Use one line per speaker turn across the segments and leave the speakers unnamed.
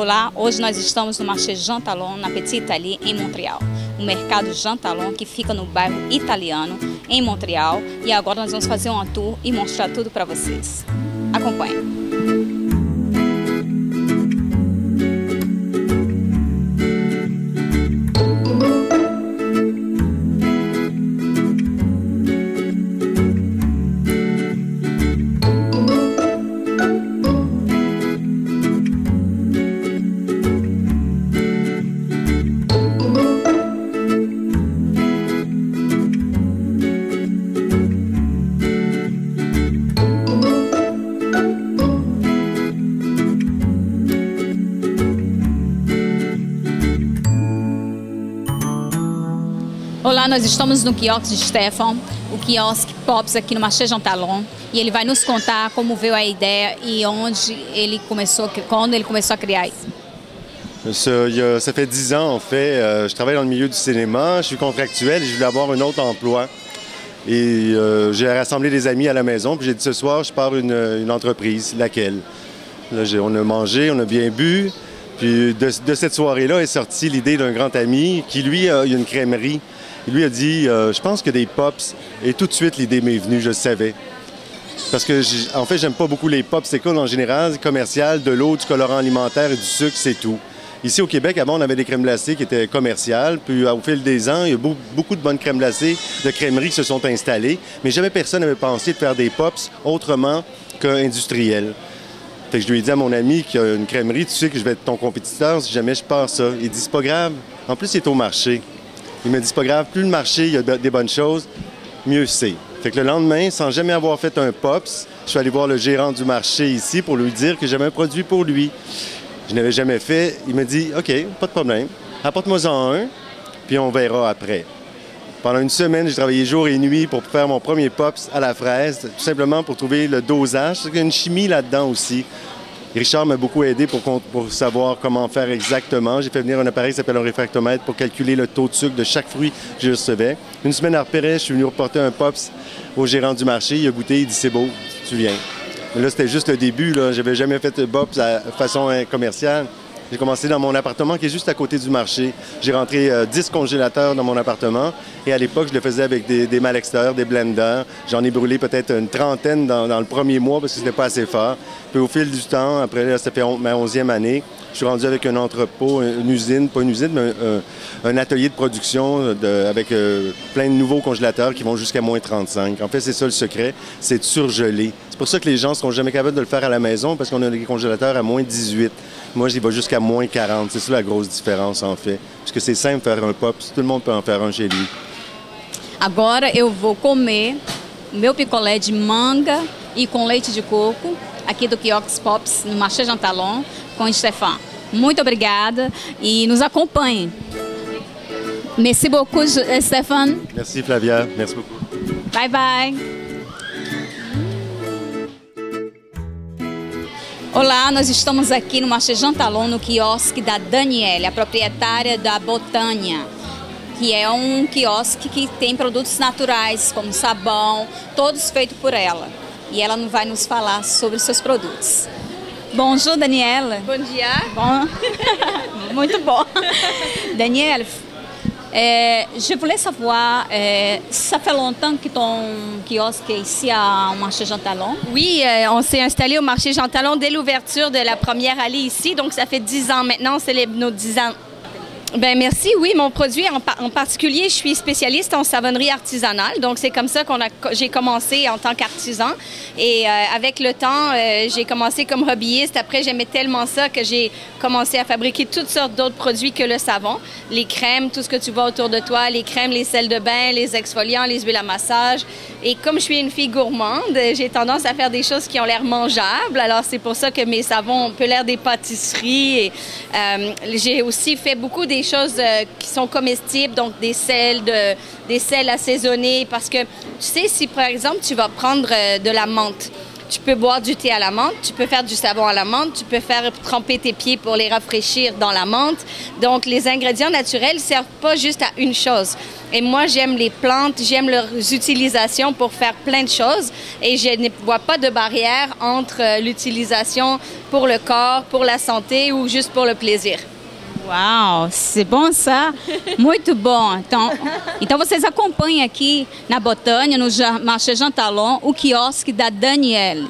Olá, hoje nós estamos no Marché Jean Talon, na Petite Italie, em Montreal. O mercado Jean Talon, que fica no bairro Italiano, em Montreal. E agora nós vamos fazer um tour e mostrar tudo para vocês. Acompanhe. Olá, nós estamos no quiosque de Stefan, o quiosque Pops aqui no Marché Jean Talon, e ele vai nos contar como veio a ideia e quando ele começou a criar isso.
Ça fait 10 ans, en fait. Je travaille dans le milieu du cinéma, je suis contractuel et je voulais avoir un autre emploi. Et j'ai rassemblé des amis à la maison, puis j'ai dit ce soir, je pars une entreprise, laquelle? Là, on a mangé, on a bien bu, puis de cette soirée-là est sortie l'idée d'un grand ami qui, lui, a une crèmerie. Il lui a dit, je pense que des pops, et tout de suite l'idée m'est venue, je le savais. Parce que, en fait, j'aime pas beaucoup les popsicles en général, commercial, de l'eau, du colorant alimentaire et du sucre, c'est tout. Ici au Québec, avant, on avait des crèmes glacées qui étaient commerciales, puis au fil des ans, il y a beaucoup de bonnes crèmes glacées, de crèmeries qui se sont installées, mais jamais personne n'avait pensé de faire des pops autrement qu'industriels. Fait que je lui ai dit à mon ami qui a une crèmerie, tu sais que je vais être ton compétiteur si jamais je pars ça. Il dit, c'est pas grave. En plus, il est au marché. Il me dit, c'est pas grave, plus le marché, il y a des bonnes choses, mieux c'est. Fait que le lendemain, sans jamais avoir fait un Pops, je suis allé voir le gérant du marché ici pour lui dire que j'avais un produit pour lui. Je n'avais jamais fait. Il me dit, OK, pas de problème, apporte-moi-en un, puis on verra après. Pendant une semaine, j'ai travaillé jour et nuit pour faire mon premier Pops à la fraise, tout simplement pour trouver le dosage. Il y a une chimie là-dedans aussi. Richard m'a beaucoup aidé pour savoir comment faire exactement. J'ai fait venir un appareil qui s'appelle un réfractomètre pour calculer le taux de sucre de chaque fruit que je recevais. Une semaine après, je suis venu reporter un Pops au gérant du marché. Il a goûté, il dit « c'est beau, tu viens ». Mais là, c'était juste le début. Je n'avais jamais fait de Pops de façon commerciale. J'ai commencé dans mon appartement qui est juste à côté du marché. J'ai rentré 10 congélateurs dans mon appartement et à l'époque, je le faisais avec des malexteurs, des blenders. J'en ai brûlé peut-être une trentaine dans le premier mois parce que c'était pas assez fort. Puis au fil du temps, après, là, ça fait ma 11e année, je suis rendu avec un entrepôt, une usine, pas une usine, mais un atelier de production avec plein de nouveaux congélateurs qui vont jusqu'à moins 35. En fait, c'est ça le secret, c'est de surgeler. C'est pour ça que les gens ne seront jamais capables de le faire à la maison parce qu'on a des congélateurs à moins 18. Moi, j'y vais jusqu'à moins 40. C'est ça la grosse différença, en fait. Parce que c'est simple de faire un pop, tout le monde peut en faire un chez lui.
Agora eu vou comer meu picolé de manga e com leite de coco aqui do quiosque Pops no Marché Jean Talon com o Stefan. Muito obrigada e nos acompanhem. Merci beaucoup, Stefan.
Merci, Flavia. Merci beaucoup.
Bye, bye. Olá, nós estamos aqui no Marché Jean Talon, no quiosque da Daniele, a proprietária da Botânia, que é um quiosque que tem produtos naturais, como sabão, todos feitos por ela. E ela vai nos falar sobre os seus produtos. Bonjour, Daniele.
Bom dia.
Bon. Muito bom. Daniele, je voulais savoir, ça fait longtemps que ton kiosque est ici au Marché Jean Talon?
Oui, on s'est installé au Marché Jean Talon dès l'ouverture de la première allée ici, donc ça fait 10 ans maintenant, on célèbre nos 10 ans. Ben merci, oui, mon produit en particulier, je suis spécialiste en savonnerie artisanale, donc c'est comme ça j'ai commencé en tant qu'artisan et avec le temps, j'ai commencé comme hobbyiste. Après, j'aimais tellement ça que j'ai commencé à fabriquer toutes sortes d'autres produits que le savon, les crèmes, tout ce que tu vois autour de toi, les crèmes, les sels de bain, les exfoliants, les huiles à massage. Et comme je suis une fille gourmande, j'ai tendance à faire des choses qui ont l'air mangeables, alors c'est pour ça que mes savons ont un peu l'air des pâtisseries. Et j'ai aussi fait beaucoup des choses qui sont comestibles, donc des sels assaisonnés, parce que tu sais, si par exemple tu vas prendre de la menthe, Tu peux boire du thé à la menthe, tu peux faire du savon à la menthe, tu peux faire tremper tes pieds pour les rafraîchir dans la menthe. Donc, les ingrédients naturels ne servent pas juste à une chose. Et moi, j'aime les plantes, j'aime leurs utilisations pour faire plein de choses. Et je ne vois pas de barrière entre l'utilisation pour le corps, pour la santé ou juste pour le plaisir.
Uau, c'est bom ça? Muito bom. Então vocês acompanham aqui na Botânia, no Marché Jean Talon, o quiosque da Danielle.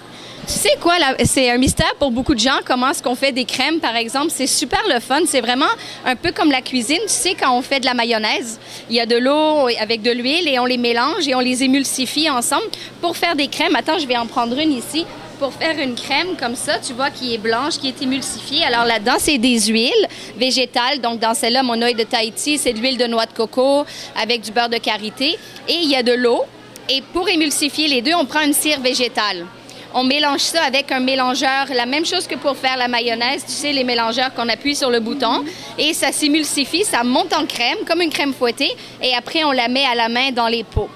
Tu sais quoi, c'est un mystère pour beaucoup de gens, comment est-ce qu'on fait des crèmes, par exemple. C'est super le fun. C'est vraiment un peu comme la cuisine. Tu sais, quand on fait de la mayonnaise, il y a de l'eau avec de l'huile et on les mélange et on les émulsifie ensemble pour faire des crèmes. Attends, je vais en prendre une ici. Pour faire une crème comme ça, tu vois, qui est blanche, qui est émulsifiée. Alors là-dedans, c'est des huiles végétales. Donc dans celle-là, mon oeil de Tahiti, c'est de l'huile de noix de coco avec du beurre de karité. Et il y a de l'eau. Et pour émulsifier les deux, on prend une cire végétale. On mélange ça avec un mélangeur, la même chose que pour faire la mayonnaise, tu sais, les mélangeurs qu'on appuie sur le bouton. Et ça s'émulsifie, ça monte en crème, comme une crème fouettée. Et après, on la met à la main dans les pots.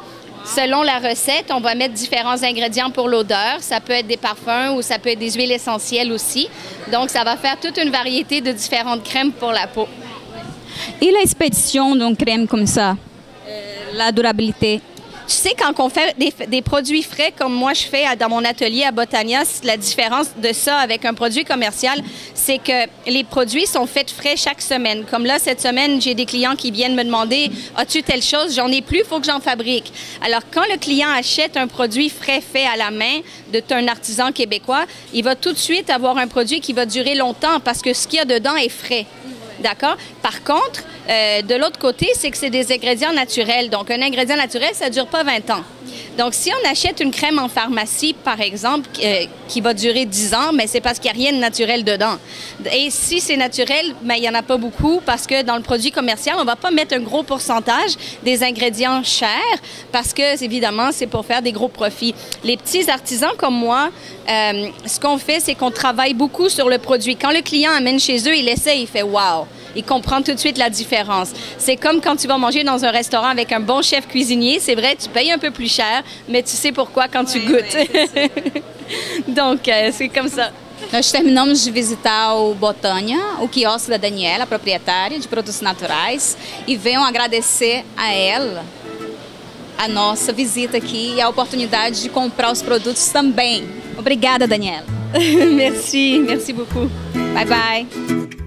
Selon la recette, on va mettre différents ingrédients pour l'odeur. Ça peut être des parfums ou ça peut être des huiles essentielles aussi. Donc, ça va faire toute une variété de différentes crèmes pour la peau.
Et l'expédition d'une crème comme ça? La durabilité?
Tu sais, quand on fait des produits frais, comme moi je fais dans mon atelier à Botania, la différence de ça avec un produit commercial, c'est que les produits sont faits frais chaque semaine. Comme là, cette semaine, j'ai des clients qui viennent me demander « As-tu telle chose? J'en ai plus, il faut que j'en fabrique. » Alors, quand le client achète un produit frais fait à la main d'un artisan québécois, il va tout de suite avoir un produit qui va durer longtemps parce que ce qu'il y a dedans est frais. D'accord? Par contre, de l'autre côté, c'est que c'est des ingrédients naturels. Donc, un ingrédient naturel, ça ne dure pas 20 ans. Donc, si on achète une crème en pharmacie, par exemple, qui va durer 10 ans, mais c'est parce qu'il n'y a rien de naturel dedans. Et si c'est naturel, mais il n'y en a pas beaucoup parce que dans le produit commercial, on ne va pas mettre un gros pourcentage des ingrédients chers parce que, évidemment, c'est pour faire des gros profits. Les petits artisans comme moi, ce qu'on fait, c'est qu'on travaille beaucoup sur le produit. Quand le client amène chez eux, il essaie, il fait « wow ». Il comprend tout de suite la différence. C'est comme quand tu vas manger dans un restaurant avec un bon chef cuisinier. C'est vrai, tu payes un peu plus cher, mais tu sais pourquoi quand tu goûtes. Donc, c'est comme ça.
Nós terminamos de visitar o Botânia, o quiosque da Daniela, proprietária de produtos naturais, e venham agradecer a ela a nossa visita aqui e a oportunidade de comprar os produtos também. Obrigada, Daniela.
Merci, merci beaucoup.
Bye, bye.